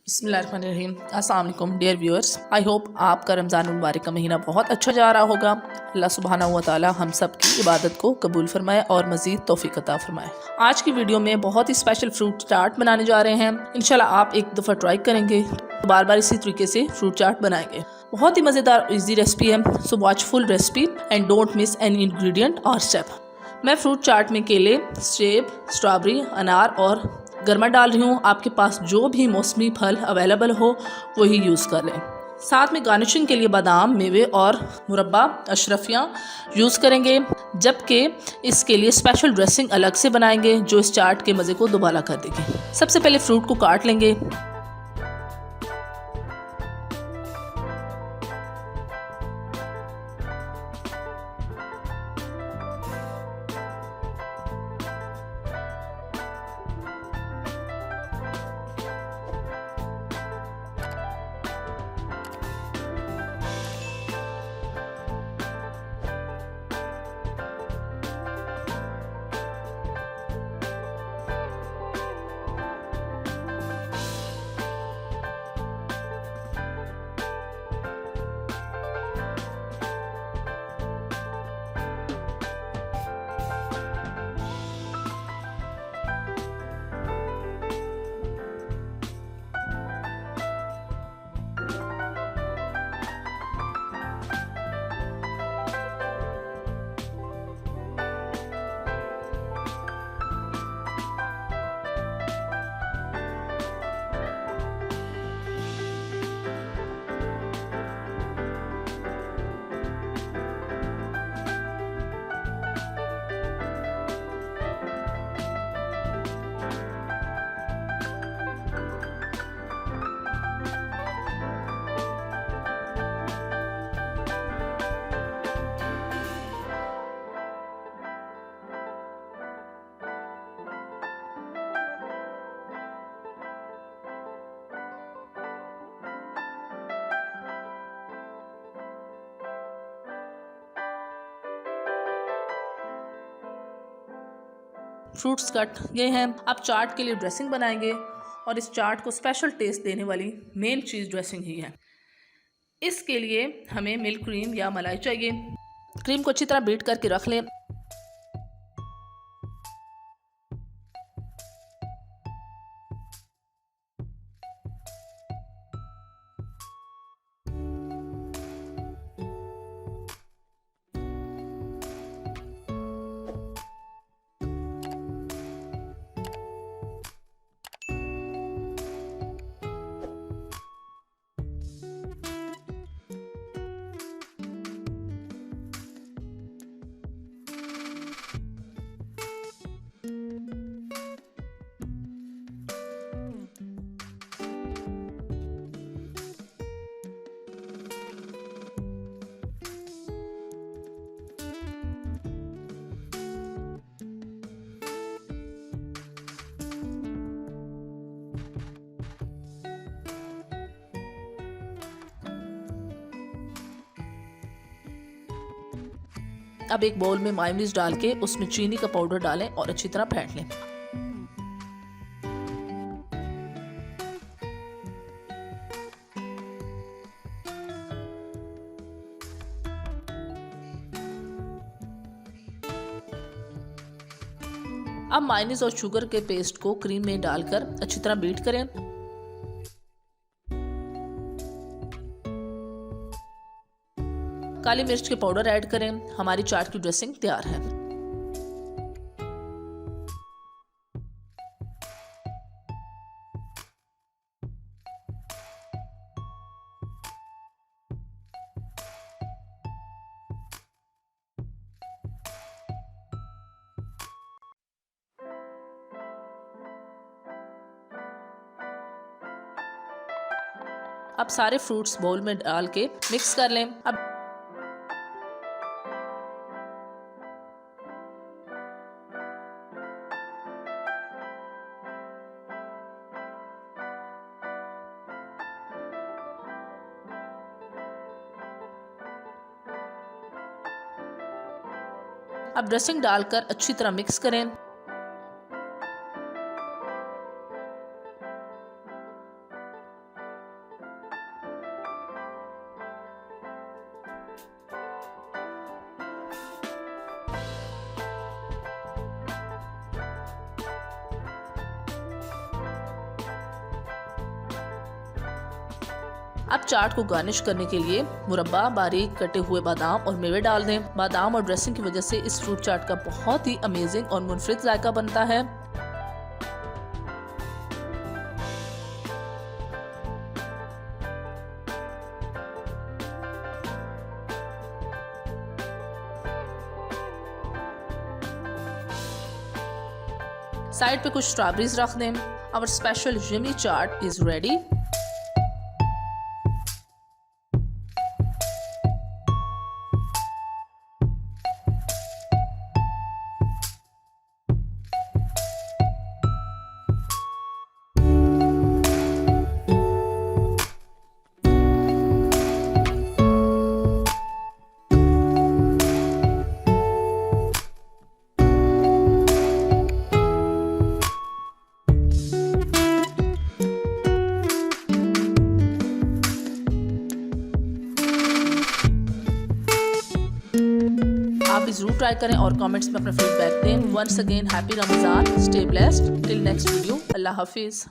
बिस्मिल्लाहिर्रहमानिर्रहीम। अस्सलाम वालेकुम डियर व्यूअर्स, आई होप आपका रमज़ान मुबारक का महीना बहुत अच्छा जा रहा होगा। अल्लाह सुब्हानहू व तआला हम सब की इबादत को कबूल फरमाए और मज़ीद तौफीक अता फरमाए। आज की वीडियो में बहुत ही स्पेशल फ्रूट चाट बनाने जा रहे हैं। इंशाल्लाह आप एक दफ़ा ट्राई करेंगे तो बार बार इसी तरीके से फ्रूट चाट बनाएंगे। बहुत ही मज़ेदार इजी रेसिपी है, so watch full recipe and don't miss any ingredient और स्टेप। मैं फ्रूट चाट में केले, सेब, स्ट्रॉबेरी, अनार और गरमा डाल रही हूँ। आपके पास जो भी मौसमी फल अवेलेबल हो वही यूज़ कर लें। साथ में गार्निशिंग के लिए बादाम, मेवे और मुरब्बा अशरफियाँ यूज़ करेंगे, जबकि इसके लिए स्पेशल ड्रेसिंग अलग से बनाएंगे जो इस चाट के मज़े को दोबारा कर देगी। सबसे पहले फ्रूट को काट लेंगे। फ्रूट्स कट गए हैं। अब चाट के लिए ड्रेसिंग बनाएंगे और इस चाट को स्पेशल टेस्ट देने वाली मेन चीज़ ड्रेसिंग ही है। इसके लिए हमें मिल्क क्रीम या मलाई चाहिए। क्रीम को अच्छी तरह बीट करके रख लें। अब एक बाउल में मायोनीज डाल के उसमें चीनी का पाउडर डालें और अच्छी तरह फेंट लें। अब मायोनीज और शुगर के पेस्ट को क्रीम में डालकर अच्छी तरह बीट करें। काली मिर्च के पाउडर ऐड करें। हमारी चाट की ड्रेसिंग तैयार है। अब सारे फ्रूट्स बाउल में डाल के मिक्स कर लें। अब ड्रेसिंग डालकर अच्छी तरह मिक्स करें। अब चाट को गार्निश करने के लिए मुरब्बा, बारीक कटे हुए बादाम और मेवे डाल दें। बादाम और ड्रेसिंग की वजह से इस फ्रूट चाट का बहुत ही अमेजिंग और मुनफरिद जायका बनता है। साइड पे कुछ स्ट्रॉबेरीज रख दें। Our special yummy chaat is ready. आप भी जरूर ट्राई करें और कमेंट्स में अपना फीडबैक दें। Once again happy Ramzan, stay blessed, till next video, अल्लाह हाफिज।